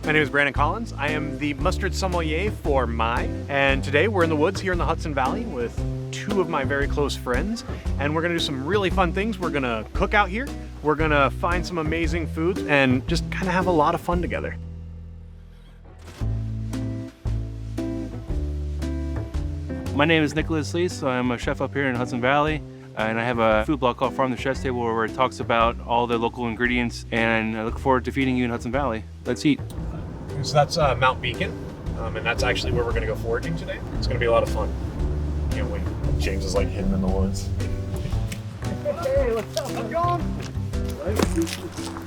My name is Brandon Collins. I am the mustard sommelier for Maille, and today we're in the woods here in the Hudson Valley with two of my very close friends, and we're gonna do some really fun things. We're gonna cook out here, we're gonna find some amazing foods, and just kind of have a lot of fun together. My name is Nicholas Lees. I'm a chef up here in Hudson Valley, and I have a food blog called Farm to Chef's Table where it talks about all the local ingredients, and I look forward to feeding you in Hudson Valley. Let's eat. So that's Mount Beacon, and that's actually where we're gonna go foraging today. It's gonna be a lot of fun. Can't wait. James is like hidden in the woods. Hey, what's up? How's it going?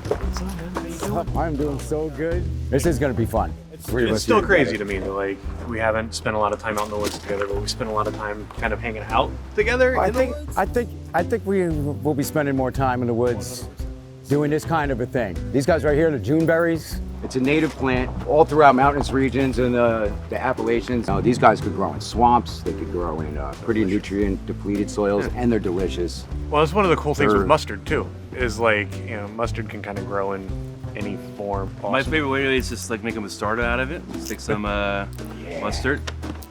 What's up, man? How you doing? I'm doing so good. This is gonna be fun. It's still crazy to me that like we haven't spent a lot of time out in the woods together, but we spent a lot of time kind of hanging out together. I think we will be spending more time in the woods doing this kind of a thing. These guys right here, the juneberries. It's a native plant all throughout mountainous regions and the Appalachians. Now, these guys could grow in swamps. They could grow in pretty nutrient-depleted soils, and they're delicious. Well, that's one of the cool things with mustard too. Is like mustard can kind of grow in any form possible. My favorite way is just like make a mostarda out of it. Just take some mustard,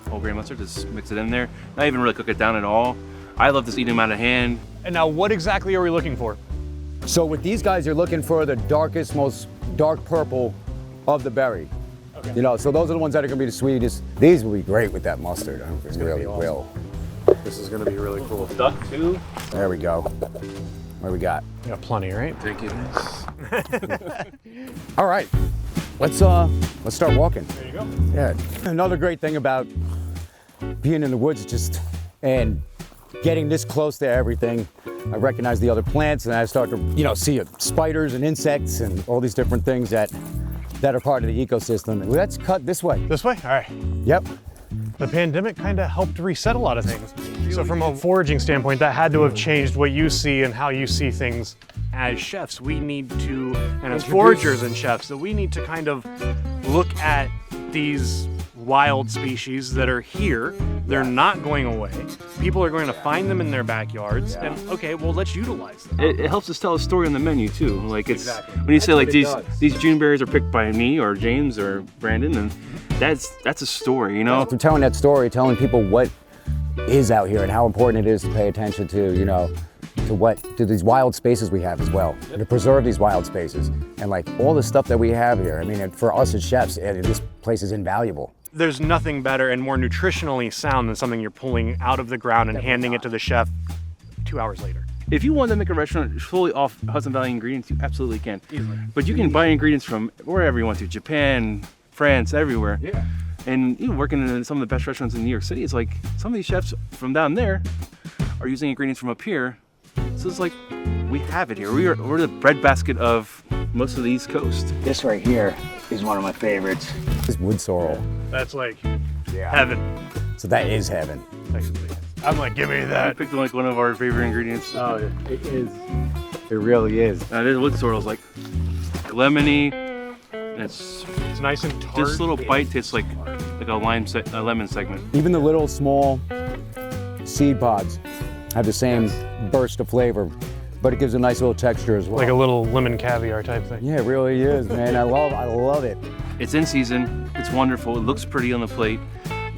whole grain mustard, just mix it in there. Not even really cook it down at all. I love just eating them out of hand. And now, what exactly are we looking for? So with these guys, you're looking for the darkest, most dark purple of the berry. Okay. So those are the ones that are gonna be the sweetest. These will be great with that mustard. I really will. This is gonna be really cool. Duck too. There we go. What do we got? We got plenty, right? Thank you. All right, let's start walking. There you go. Yeah. Another great thing about being in the woods and getting this close to everything, I recognize the other plants and I start to, see spiders and insects and all these different things that are part of the ecosystem. Let's cut this way. This way? All right. Yep. The pandemic kind of helped reset a lot of things. So from a foraging standpoint, that had to have changed what you see and how you see things. As chefs, we need to, and as foragers and chefs, that we need to kind of look at these wild species that are here. They're not going away. People are going to find them in their backyards, and okay, well, let's utilize them. It helps us tell a story on the menu too. Like it's Exactly. when you say like these juneberries are picked by me or James or Brandon, and that's a story, Through telling that story, telling people what is out here and how important it is to pay attention to, to these wild spaces we have as well, to preserve these wild spaces. And like all the stuff that we have here, I mean, for us as chefs, this place is invaluable. There's nothing better and more nutritionally sound than something you're pulling out of the ground and handing it to the chef 2 hours later. If you want to make a restaurant fully off Hudson Valley ingredients, you absolutely can. Easily. But you can buy ingredients from wherever you want to, Japan, France, everywhere. Yeah. And working in some of the best restaurants in New York City, it's like some of these chefs from down there are using ingredients from up here. So it's like, we have it here. We're the breadbasket of most of the East Coast. This right here is one of my favorites. This is wood sorrel. That's like heaven. So that is heaven. Technically. I'm like, give me I that. picked like one of our favorite ingredients. Oh, yeah. It is. It really is. This wood sorrel is like lemony. And it's nice and tart. this little bite tastes like a lemon segment. Even the little small seed pods have the same burst of flavor, but it gives a nice little texture as well. Like a little lemon caviar type thing. Yeah, it really is, man. I love it. It's in season. It's wonderful. It looks pretty on the plate,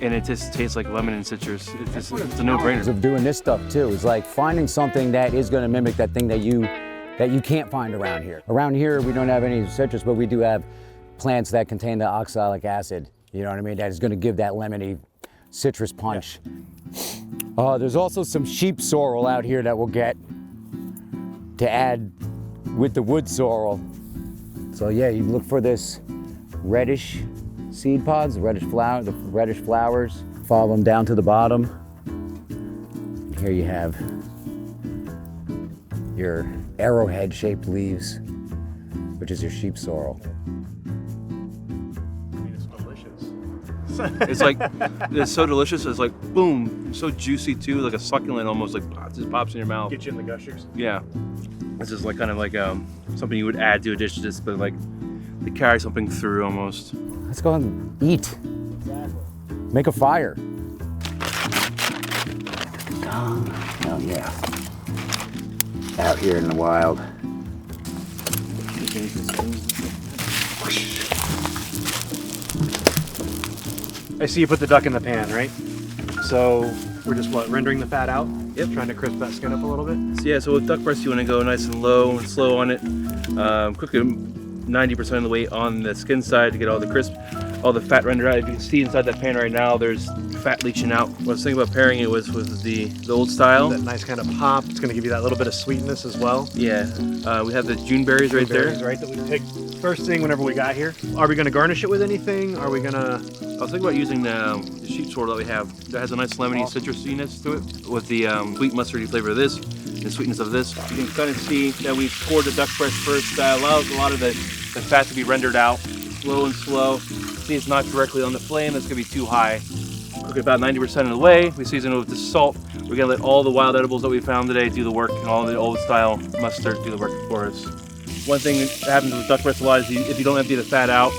and it just tastes like lemon and citrus. It's a no-brainer. Of doing this stuff too is like finding something that is going to mimic that thing that you can't find around here. Around here, we don't have any citrus, but we do have plants that contain the oxalic acid. You know what I mean? That is going to give that lemony citrus punch. Yeah. There's also some sheep sorrel out here that we'll get to add with the wood sorrel. So yeah, you look for this reddish seed pods, the reddish flowers. Follow them down to the bottom. Here you have your arrowhead-shaped leaves, which is your sheep sorrel. It's like, it's so delicious. It's like, boom, so juicy too, like a succulent almost, like just pops in your mouth. Get you in the gushers. Yeah. It's just like kind of like something you would add to a dish, just but like to carry something through almost. Let's go and eat. Exactly. Make a fire. Oh yeah. Out here in the wild. I see you put the duck in the pan, right? So we're just rendering the fat out? Yep. Trying to crisp that skin up a little bit? So yeah, so with duck breast you want to go nice and low and slow on it. Cook it 90% of the way on the skin side to get all the crisp, all the fat rendered out. If you can see inside that pan right now, there's fat leaching out. What I was thinking about pairing it with the Old Style. That nice kind of pop. It's going to give you that little bit of sweetness as well. Yeah, we have the Juneberries right there. Right, that we picked first thing whenever we got here. Are we going to garnish it with anything? Are we going to... I was thinking about using the sheep sorrel that we have. That has a nice lemony citrusiness to it with the sweet mustardy flavor of this, and the sweetness of this. You can kind of see that we poured the duck breast first. That allows a lot of the fat to be rendered out, slow and slow. See, it's not directly on the flame. That's gonna be too high. Cook it about 90% of the way. We season it with the salt. We're gonna let all the wild edibles that we found today do the work, and all the old style mustard do the work for us. One thing that happens with duck breast a lot is if you don't empty the fat out,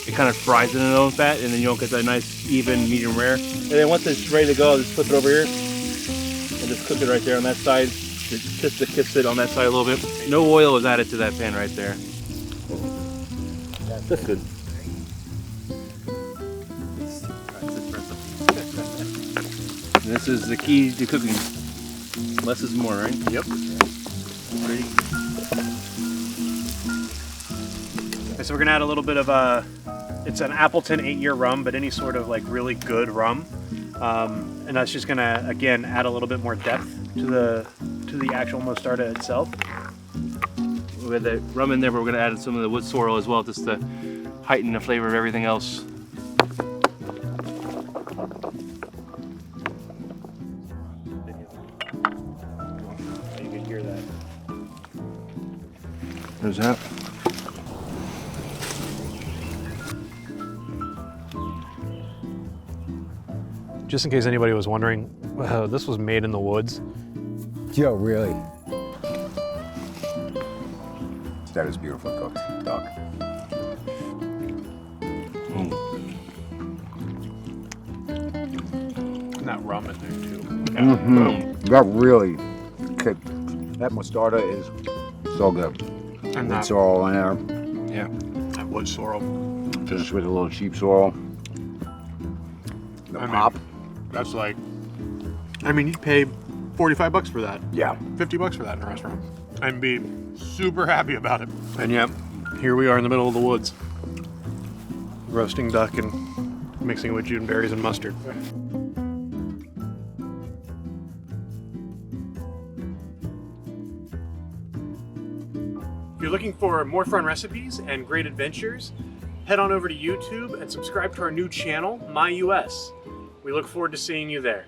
it kind of fries in its own fat, and then you don't get that nice, even, medium rare. And then once it's ready to go, just flip it over here, and just cook it right there on that side. Just to kiss it on that side a little bit. No oil is added to that pan right there. That's good. This is the key to cooking. Less is more, right? Yep. Ready? Okay, so we're gonna add a little bit of it's an Appleton 8-year rum, but any sort of like really good rum. And that's just gonna, again, add a little bit more depth to the actual Mostarda itself. We have the rum in there, but we're gonna add some of the wood sorrel as well, just to heighten the flavor of everything else. You can hear that. There's that. Just in case anybody was wondering, this was made in the woods. Yo, really? That is beautiful cooked duck. And that rum in there too. That really kicked. That mostarda is so good. And It's all in there. Yeah. that wood sorrel. Just with a little sheep sorrel. The pop. That's like, I mean, you'd pay $45 for that. Yeah. $50 for that in a restaurant. And be super happy about it. And yet, here we are in the middle of the woods, roasting duck and mixing it with juneberries and mustard. If you're looking for more fun recipes and great adventures, head on over to YouTube and subscribe to our new channel, My US. We look forward to seeing you there.